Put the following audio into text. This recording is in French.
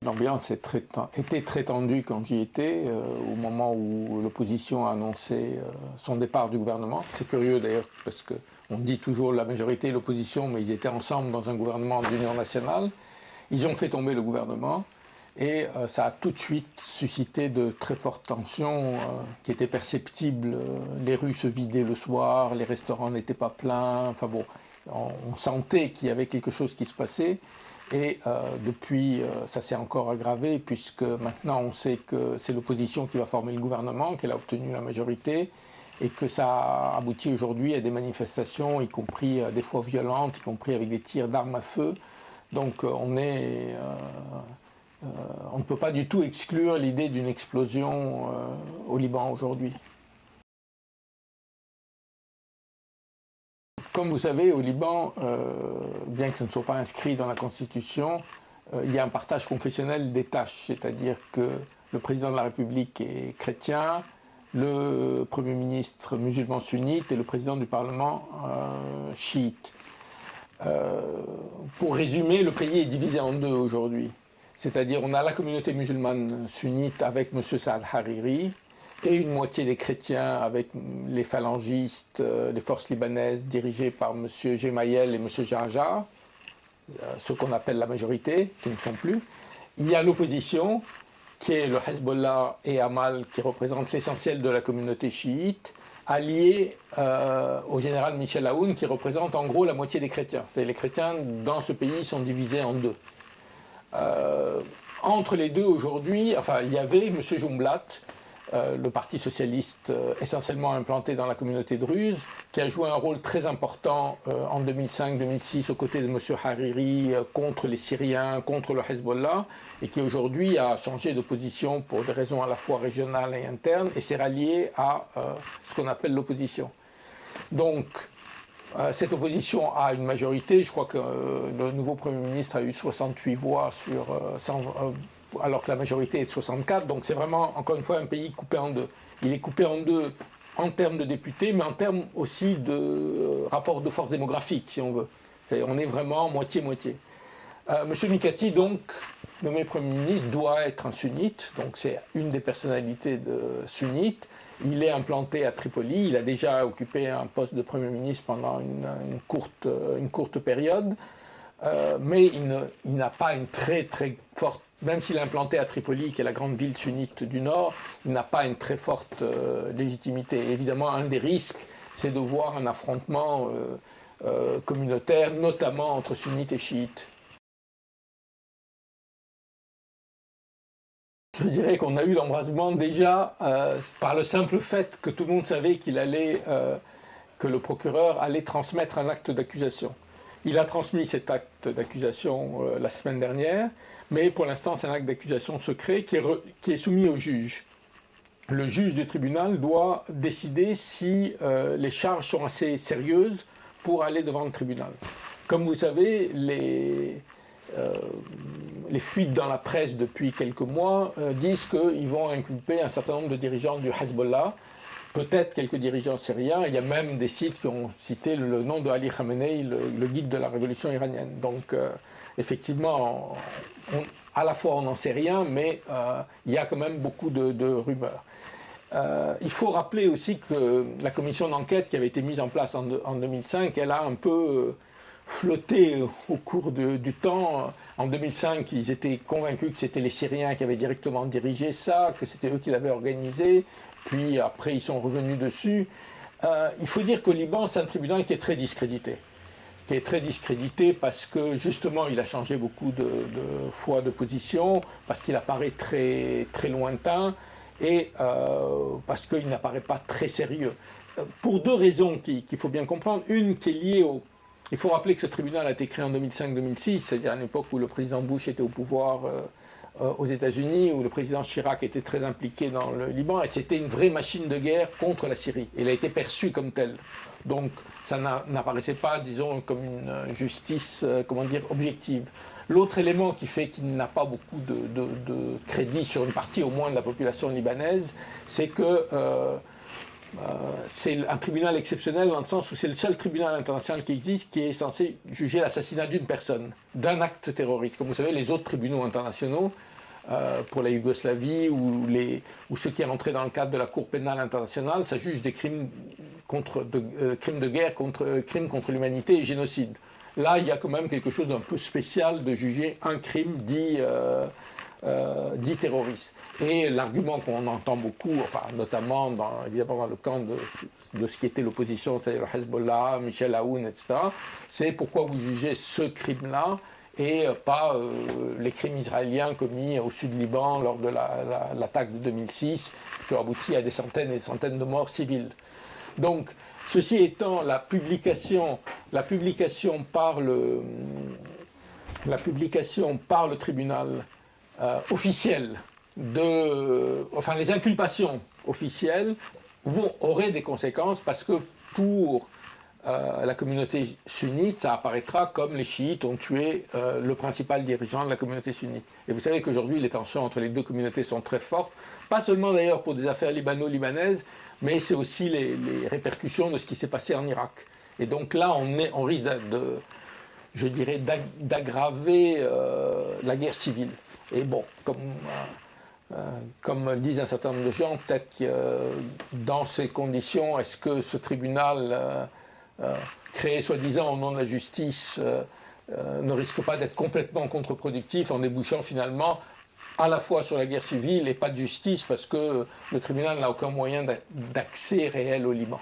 L'ambiance était très tendue quand j'y étais, au moment où l'opposition a annoncé son départ du gouvernement. C'est curieux d'ailleurs parce qu'on dit toujours la majorité et l'opposition, mais ils étaient ensemble dans un gouvernement d'union nationale. Ils ont fait tomber le gouvernement et ça a tout de suite suscité de très fortes tensions qui étaient perceptibles. Les rues se vidaient le soir, les restaurants n'étaient pas pleins. Enfin bon, on sentait qu'il y avait quelque chose qui se passait. Et depuis, ça s'est encore aggravé, puisque maintenant on sait que c'est l'opposition qui va former le gouvernement, qu'elle a obtenu la majorité, et que ça a abouti aujourd'hui à des manifestations, y compris des fois violentes, y compris avec des tirs d'armes à feu. Donc on ne peut pas du tout exclure l'idée d'une explosion au Liban aujourd'hui. Comme vous savez, au Liban, bien que ce ne soit pas inscrit dans la Constitution, il y a un partage confessionnel des tâches, c'est-à-dire que le président de la République est chrétien, le Premier ministre musulman sunnite et le président du Parlement chiite. Pour résumer, le pays est divisé en deux aujourd'hui. C'est-à-dire on a la communauté musulmane sunnite avec M. Saad Hariri, et une moitié des chrétiens avec les phalangistes, les forces libanaises dirigées par M. Gemayel et M. Jarjar, ce qu'on appelle la majorité, qui ne sont plus. Il y a l'opposition, qui est le Hezbollah et Amal, qui représentent l'essentiel de la communauté chiite, alliés au général Michel Aoun, qui représente en gros la moitié des chrétiens. C'est-à-dire les chrétiens dans ce pays sont divisés en deux. Entre les deux aujourd'hui, enfin il y avait M. Jumblat, le parti socialiste essentiellement implanté dans la communauté druze, qui a joué un rôle très important en 2005-2006 aux côtés de M. Hariri contre les Syriens, contre le Hezbollah, et qui aujourd'hui a changé de position pour des raisons à la fois régionales et internes, et s'est rallié à ce qu'on appelle l'opposition. Donc, cette opposition a une majorité. Je crois que le nouveau Premier ministre a eu 68 voix sur 100, alors que la majorité est de 64. Donc c'est vraiment, encore une fois, un pays coupé en deux. Il est coupé en deux en termes de députés, mais en termes aussi de rapport de force démographique, si on veut. On est vraiment moitié-moitié. Monsieur Mikati, donc, nommé Premier ministre, doit être un sunnite. Donc c'est une des personnalités de sunnite. Il est implanté à Tripoli. Il a déjà occupé un poste de Premier ministre pendant une courte période. Mais il n'a pas une très forte, même s'il est implanté à Tripoli, qui est la grande ville sunnite du Nord, il n'a pas une très forte légitimité. Et évidemment, un des risques, c'est de voir un affrontement communautaire, notamment entre sunnites et chiites. Je dirais qu'on a eu l'embrasement déjà par le simple fait que tout le monde savait que le procureur allait transmettre un acte d'accusation. Il a transmis cet acte d'accusation la semaine dernière, mais pour l'instant c'est un acte d'accusation secret qui est soumis au juge. Le juge du tribunal doit décider si les charges sont assez sérieuses pour aller devant le tribunal. Comme vous savez, les fuites dans la presse depuis quelques mois disent qu'ils vont inculper un certain nombre de dirigeants du Hezbollah, peut-être quelques dirigeants syriens. Il y a même des sites qui ont cité le nom de Ali Khamenei, le guide de la révolution iranienne. Donc effectivement, à la fois on n'en sait rien, mais il y a quand même beaucoup de rumeurs. Il faut rappeler aussi que la commission d'enquête qui avait été mise en place en 2005, elle a un peu flotté au cours du temps. En 2005, ils étaient convaincus que c'était les Syriens qui avaient directement dirigé ça, que c'était eux qui l'avaient organisé. Puis après, ils sont revenus dessus. Il faut dire qu'au Liban, c'est un tribunal qui est très discrédité. Qui est très discrédité parce que, justement, il a changé beaucoup de fois de position, parce qu'il apparaît très lointain, et parce qu'il n'apparaît pas très sérieux. Pour deux raisons qu'il faut bien comprendre. Une qui est liée au... Il faut rappeler que ce tribunal a été créé en 2005-2006, c'est-à-dire à une époque où le président Bush était au pouvoir aux États-Unis, où le président Chirac était très impliqué dans le Liban, et c'était une vraie machine de guerre contre la Syrie. Il a été perçu comme tel. Donc ça n'apparaissait pas, disons, comme une justice, objective. L'autre élément qui fait qu'il n'a pas beaucoup de crédit sur une partie au moins de la population libanaise, c'est que c'est un tribunal exceptionnel dans le sens où c'est le seul tribunal international qui existe qui est censé juger l'assassinat d'une personne, d'un acte terroriste. Comme vous savez, les autres tribunaux internationaux pour la Yougoslavie ou ceux qui rentraient dans le cadre de la Cour pénale internationale, ça juge des crimes crimes de guerre, crimes contre l'humanité et génocide. Là, il y a quand même quelque chose d'un peu spécial de juger un crime dit terroriste. Et l'argument qu'on entend beaucoup, enfin, notamment évidemment dans le camp de ce qui était l'opposition, c'est-à-dire le Hezbollah, Michel Aoun, etc., c'est pourquoi vous jugez ce crime-là et pas les crimes israéliens commis au sud par Liban lors de l'attaque de 2006, qui ont abouti à des centaines et des centaines de morts civiles. Donc, ceci étant, la publication par le tribunal officiel enfin les inculpations officielles auraient des conséquences parce que pour la communauté sunnite, ça apparaîtra comme les chiites ont tué le principal dirigeant de la communauté sunnite. Et vous savez qu'aujourd'hui, les tensions entre les deux communautés sont très fortes, pas seulement d'ailleurs pour des affaires libano-libanaises, mais c'est aussi les répercussions de ce qui s'est passé en Irak. Et donc là, on risque d'aggraver la guerre civile. Et bon, comme disent un certain nombre de gens, peut-être que dans ces conditions, est-ce que ce tribunal créé soi-disant au nom de la justice ne risque pas d'être complètement contre-productif en débouchant finalement à la fois sur la guerre civile et pas de justice parce que le tribunal n'a aucun moyen d'accès réel au Liban.